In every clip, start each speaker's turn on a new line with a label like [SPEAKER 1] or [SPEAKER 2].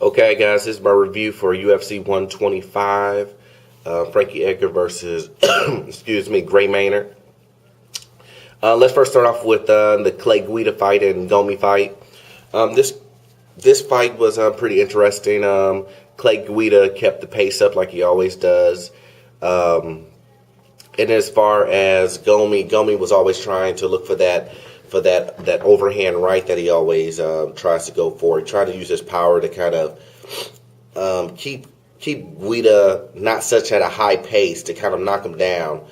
[SPEAKER 1] Okay, guys, this is my review for UFC 125. Frankie Edgar versus, excuse me, Gray Maynard. Let's first start off with the Clay Guida fight and Gomi fight. This fight was pretty interesting. Clay Guida kept the pace up like he always does. And as far as Gomi was always trying to look for that overhand right that he always tries to go for. He tried to use his power to kind of keep Guida not such at a high pace to kind of knock him down,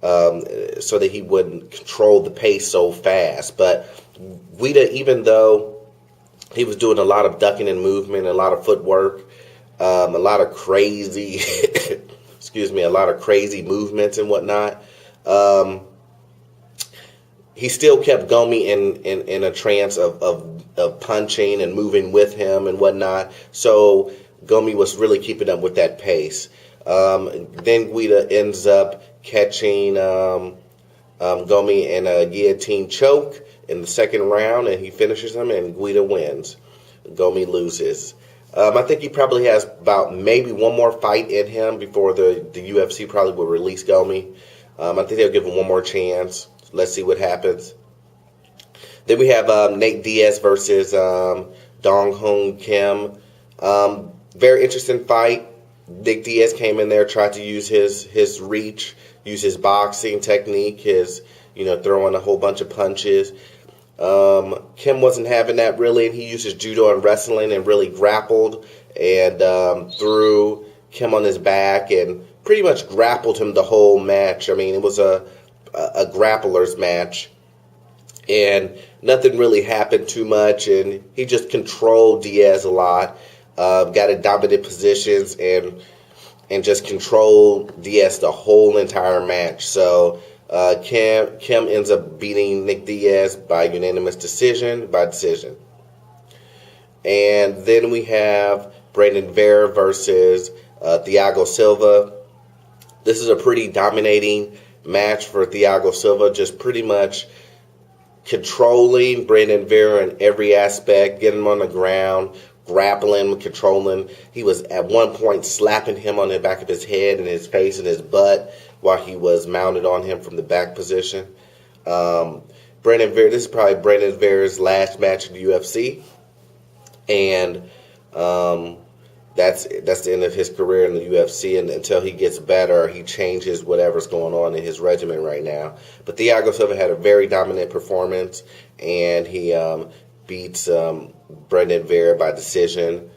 [SPEAKER 1] so that he wouldn't control the pace so fast. But Guida, even though he was doing a lot of ducking and movement, a lot of footwork, a lot of crazy, excuse me, a lot of crazy movements and whatnot. He still kept Gomi in a trance of punching and moving with him and whatnot. So Gomi was really keeping up with that pace. Then Guida ends up catching Gomi in a guillotine choke in the second round, and he finishes him, and Guida wins. Gomi loses. I think he probably has about maybe one more fight in him before the UFC probably will release Gomi. I think they'll give him one more chance. Let's see what happens. Then we have Nate Diaz versus Dong Hoon Kim. Very interesting fight. Nick Diaz came in there, tried to use his reach, use his boxing technique, his throwing a whole bunch of punches. Kim wasn't having that really, and he used his judo and wrestling and really grappled and threw Kim on his back and pretty much grappled him the whole match. I mean, it was a grappler's match, and nothing really happened too much, and he just controlled Diaz a lot, got in dominant positions, and just controlled Diaz the whole entire match. So Kim ends up beating Nick Diaz by unanimous decision, And then we have Brandon Vera versus Thiago Silva. This is a pretty dominating match for Thiago Silva, just pretty much controlling Brandon Vera in every aspect, getting him on the ground, grappling, controlling. He was at one point slapping him on the back of his head and his face and his butt while he was mounted on him from the back position. Brandon Vera, this is probably Brandon Vera's last match in the UFC, and that's the end of his career in the UFC, and until he gets better, he changes whatever's going on in his regimen right now. But Thiago Silva had a very dominant performance, and he beats Brandon Vera by decision.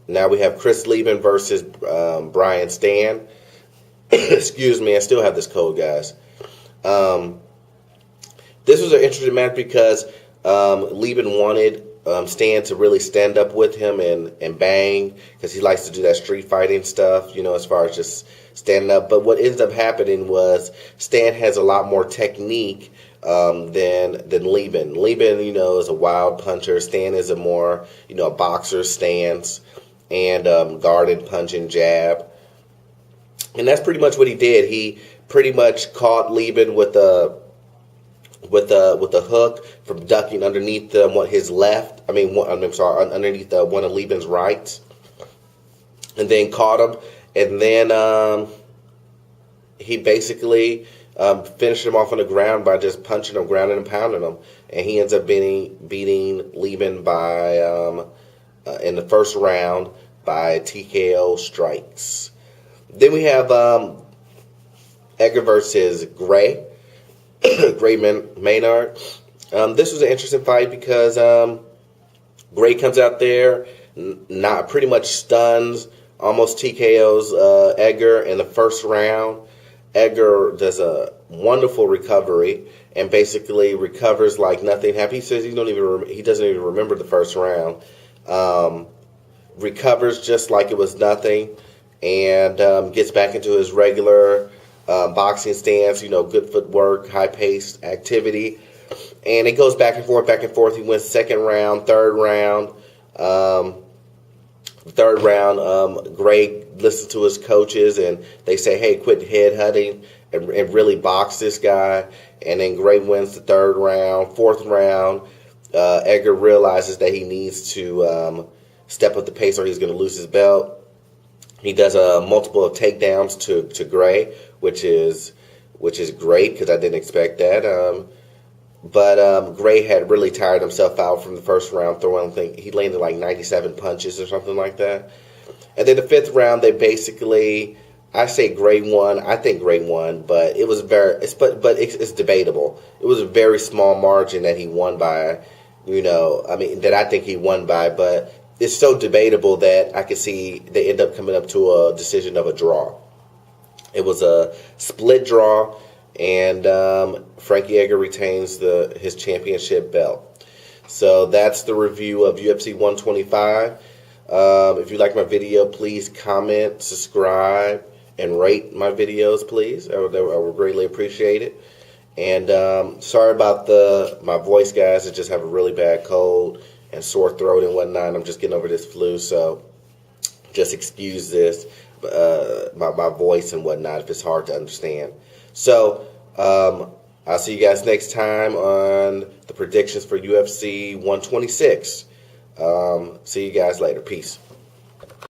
[SPEAKER 1] Now we have Chris Lieben versus Brian Stann. Excuse me, I still have this cold, guys. This was an interesting match because Lieben wanted Stan to really stand up with him and bang, because he likes to do that street fighting stuff, as far as just standing up. But what ends up happening was Stan has a lot more technique than Lieben. Lieben, is a wild puncher. Stan is a more, a boxer's stance and guarded punch and jab. And that's pretty much what he did. He pretty much caught Lieben with a hook from ducking underneath his left. Underneath one of Lieben's rights, and then caught him, and then he basically finished him off on the ground by just punching him, grounding and pounding him, and he ends up beating Lieben by in the first round by TKO strikes. Then we have Edgar versus Gray. Gray Maynard. This was an interesting fight because Gray comes out there, not pretty much stuns, almost TKOs Edgar in the first round. Edgar does a wonderful recovery and basically recovers like nothing happened. He says he doesn't even remember the first round. Recovers just like it was nothing, and gets back into his regular boxing stance, good footwork, high-paced activity. And it goes back and forth. He wins second round, third round. Gray listens to his coaches, and they say, hey, quit headhunting and really box this guy. And then Gray wins the third round. Fourth round, Edgar realizes that he needs to step up the pace or he's going to lose his belt. He does multiple takedowns to Gray, which is great because I didn't expect that. But Gray had really tired himself out from the first round throwing. I think he landed like 97 punches or something like that. And then the fifth round, they basically, I say Gray won. I think Gray won, but it was it's debatable. It was a very small margin that he won by. That I think he won by, but it's so debatable that I could see they end up coming up to a decision of a draw. It was a split draw, and Frankie Edgar retains his championship belt. So that's the review of UFC 125. If you like my video, please comment, subscribe, and rate my videos, please. I would greatly appreciate it. And sorry about my voice, guys. I just have a really bad cold and sore throat and whatnot. I'm just getting over this flu, so just excuse this, my voice and whatnot if it's hard to understand. So I'll see you guys next time on the predictions for UFC 126. See you guys later. Peace.